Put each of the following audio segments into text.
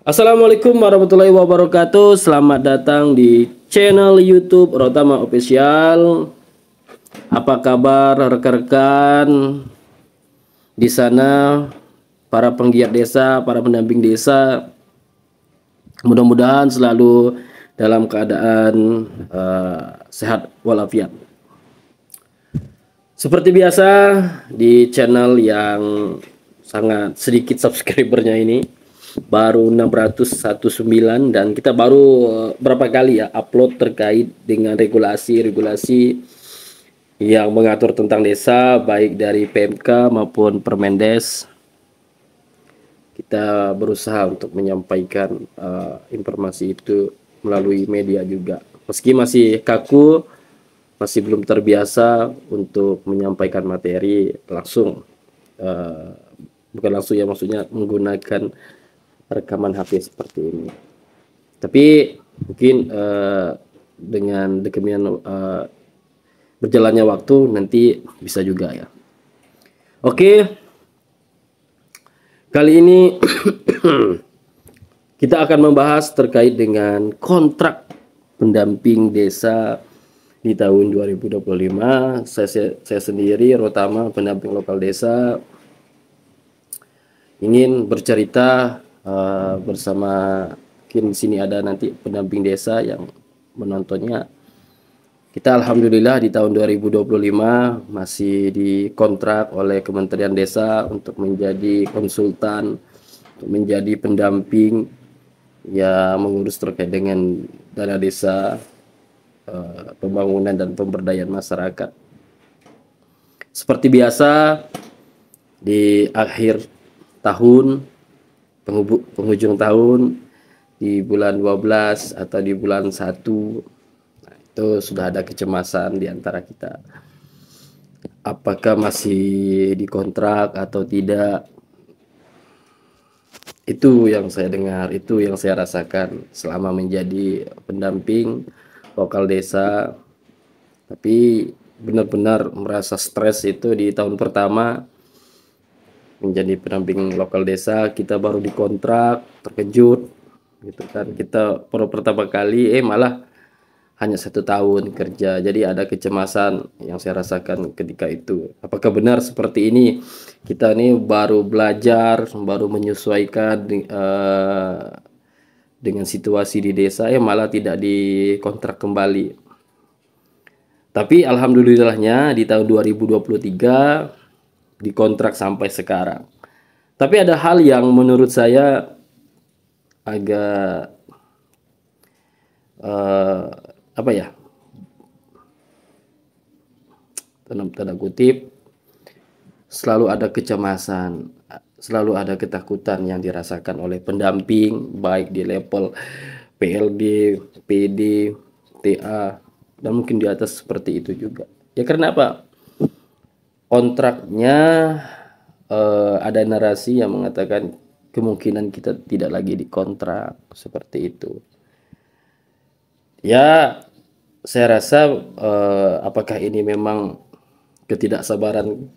Assalamualaikum warahmatullahi wabarakatuh. Selamat datang di channel YouTube Rotama Official. Apa kabar rekan-rekan di sana, para penggiat desa, para pendamping desa? Mudah-mudahan selalu dalam keadaan sehat walafiat. Seperti biasa di channel yang sangat sedikit subscribernya ini, baru 619, dan kita baru berapa kali ya upload terkait dengan regulasi-regulasi yang mengatur tentang desa, baik dari PMK maupun Permendes. Kita berusaha untuk menyampaikan informasi itu melalui media juga, meski masih kaku, masih belum terbiasa untuk menyampaikan materi langsung, bukan langsung ya, maksudnya menggunakan rekaman HP seperti ini. Tapi mungkin dengan demikian berjalannya waktu nanti bisa juga ya. Oke, kali ini kita akan membahas terkait dengan kontrak pendamping desa di tahun 2025. Saya sendiri, Rotama, pendamping lokal desa, ingin bercerita bersama, mungkin di sini ada nanti pendamping desa yang menontonnya. Kita alhamdulillah di tahun 2025 masih dikontrak oleh Kementerian Desa untuk menjadi konsultan, untuk menjadi pendamping yang mengurus terkait dengan dana desa, pembangunan dan pemberdayaan masyarakat. Seperti biasa di akhir tahun, penghujung tahun, di bulan 12 atau di bulan 1, itu sudah ada kecemasan di antara kita. Apakah masih dikontrak atau tidak? Itu yang saya dengar, itu yang saya rasakan selama menjadi pendamping lokal desa. Tapi benar-benar merasa stres itu di tahun pertama menjadi pendamping lokal desa. Kita baru dikontrak, terkejut gitu kan. Kita pertama kali malah hanya 1 tahun kerja, jadi ada kecemasan yang saya rasakan ketika itu. Apakah benar seperti ini? Kita ini baru belajar, baru menyesuaikan dengan situasi di desa, malah tidak dikontrak kembali. Tapi alhamdulillahnya di tahun 2023 dikontrak sampai sekarang. Tapi ada hal yang menurut saya agak apa ya, tanda kutip, selalu ada kecemasan, selalu ada ketakutan yang dirasakan oleh pendamping, baik di level PLD, PD, TA, dan mungkin di atas seperti itu juga. Ya karena apa? Kontraknya ada narasi yang mengatakan kemungkinan kita tidak lagi dikontrak, seperti itu. Ya, saya rasa apakah ini memang ketidaksabaran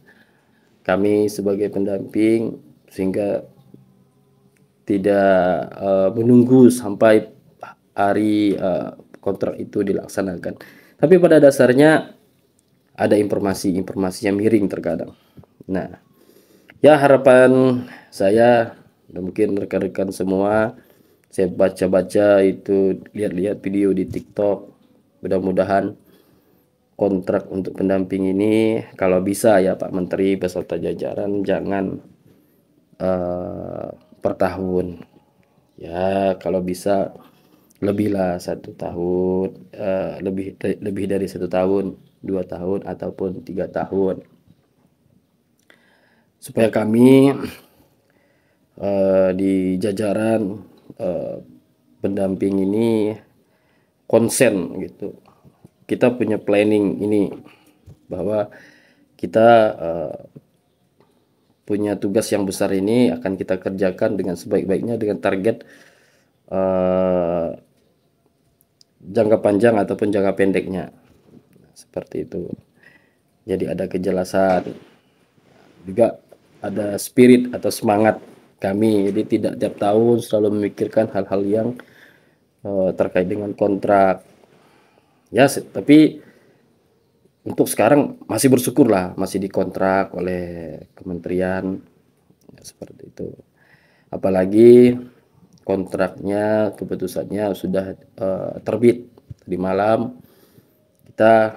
kami sebagai pendamping sehingga tidak menunggu sampai hari kontrak itu dilaksanakan. Tapi pada dasarnya ada informasi-informasi yang miring terkadang. Nah, ya harapan saya dan mungkin rekan-rekan semua, saya baca-baca itu, lihat-lihat video di TikTok, mudah-mudahan kontrak untuk pendamping ini kalau bisa ya Pak Menteri beserta jajaran jangan per tahun. Ya kalau bisa lebihlah 1 tahun, lebih dari 1 tahun, 2 tahun ataupun 3 tahun, supaya kami di jajaran pendamping ini konsen gitu. Kita punya planning ini bahwa kita punya tugas yang besar ini akan kita kerjakan dengan sebaik-baiknya dengan target jangka panjang ataupun jangka pendeknya, seperti itu. Jadi ada kejelasan juga, ada spirit atau semangat kami. Jadi tidak tiap tahun selalu memikirkan hal-hal yang terkait dengan kontrak. Ya, tapi untuk sekarang masih bersyukur lah, masih dikontrak oleh kementerian, ya, seperti itu. Apalagi kontraknya, keputusannya sudah terbit tadi malam. Kita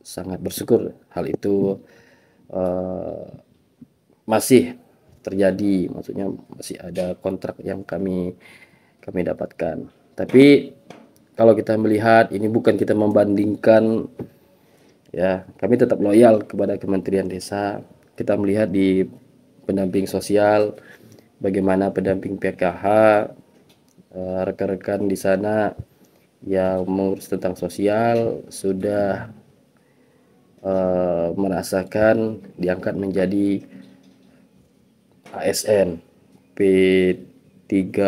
sangat bersyukur hal itu masih terjadi, maksudnya masih ada kontrak yang kami dapatkan. Tapi kalau kita melihat ini bukan kita membandingkan, ya, kami tetap loyal kepada Kementerian Desa. Kita melihat di pendamping sosial bagaimana pendamping PKH, rekan-rekan di sana yang mengurus tentang sosial sudah merasakan diangkat menjadi ASN P3K.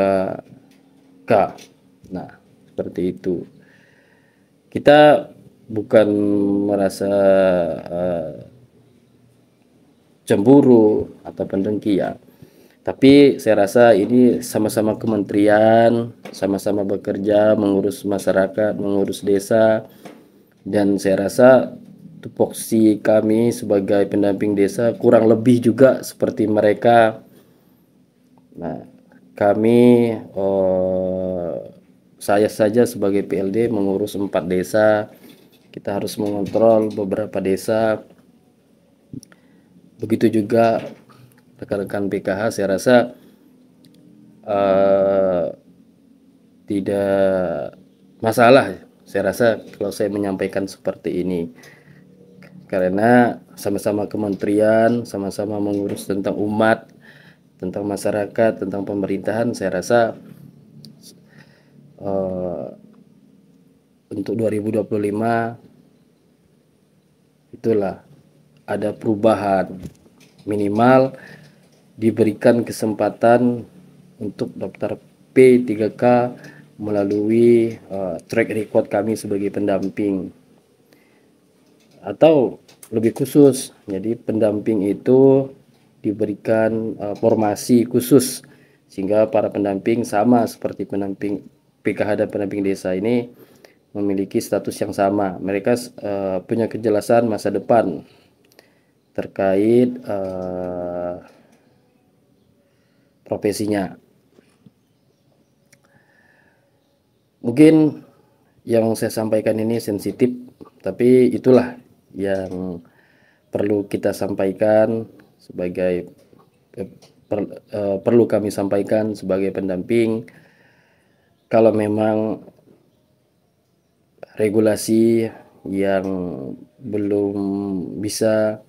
Nah, seperti itu. Kita bukan merasa cemburu atau pendengki, ya. Tapi saya rasa ini sama-sama kementerian, sama-sama bekerja mengurus masyarakat, mengurus desa, dan saya rasa tupoksi kami sebagai pendamping desa kurang lebih juga seperti mereka. Nah, kami saya saja sebagai PLD mengurus 4 desa, kita harus mengontrol beberapa desa. Begitu juga rekan-rekan PKH, saya rasa tidak masalah, saya rasa kalau saya menyampaikan seperti ini, karena sama-sama kementerian, sama-sama mengurus tentang umat, tentang masyarakat, tentang pemerintahan. Saya rasa untuk 2025 itulah ada perubahan, minimal diberikan kesempatan untuk daftar P3K melalui track record kami sebagai pendamping, atau lebih khusus, jadi pendamping itu diberikan formasi khusus sehingga para pendamping sama seperti pendamping PKH dan pendamping desa ini memiliki status yang sama. Mereka punya kejelasan masa depan terkait profesinya. Mungkin yang saya sampaikan ini sensitif, tapi itulah yang perlu kita sampaikan sebagai perlu kami sampaikan sebagai pendamping. Kalau memang regulasi yang belum bisa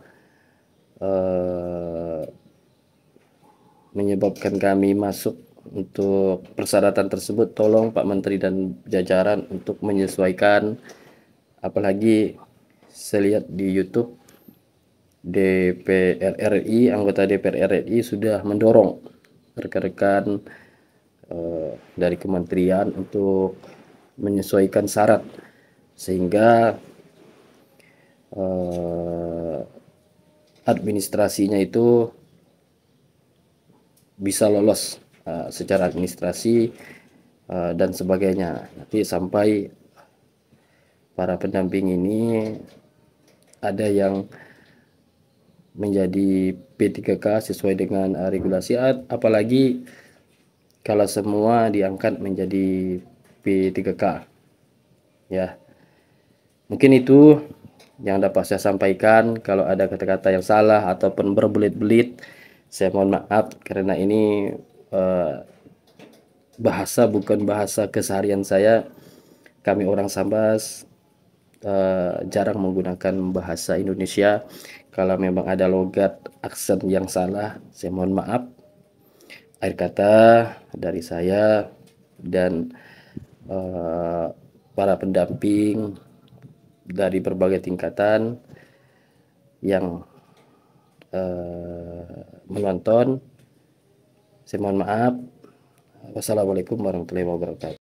menyebabkan kami masuk untuk persyaratan tersebut, tolong Pak Menteri dan jajaran untuk menyesuaikan. Apalagi saya lihat di YouTube DPR RI, anggota DPR RI sudah mendorong rekan-rekan dari kementerian untuk menyesuaikan syarat sehingga administrasinya itu bisa lolos secara administrasi dan sebagainya. Nanti sampai para pendamping ini ada yang menjadi P3K sesuai dengan regulasi, apalagi kalau semua diangkat menjadi P3K, ya. Mungkin itu yang dapat saya sampaikan. Kalau ada kata-kata yang salah ataupun berbelit-belit, saya mohon maaf, karena ini bahasa bukan bahasa keseharian saya. Kami orang Sambas jarang menggunakan bahasa Indonesia. Kalau memang ada logat aksen yang salah, saya mohon maaf. Akhir kata dari saya dan para pendamping dari berbagai tingkatan yang menonton, saya mohon maaf. Wassalamualaikum warahmatullahi wabarakatuh.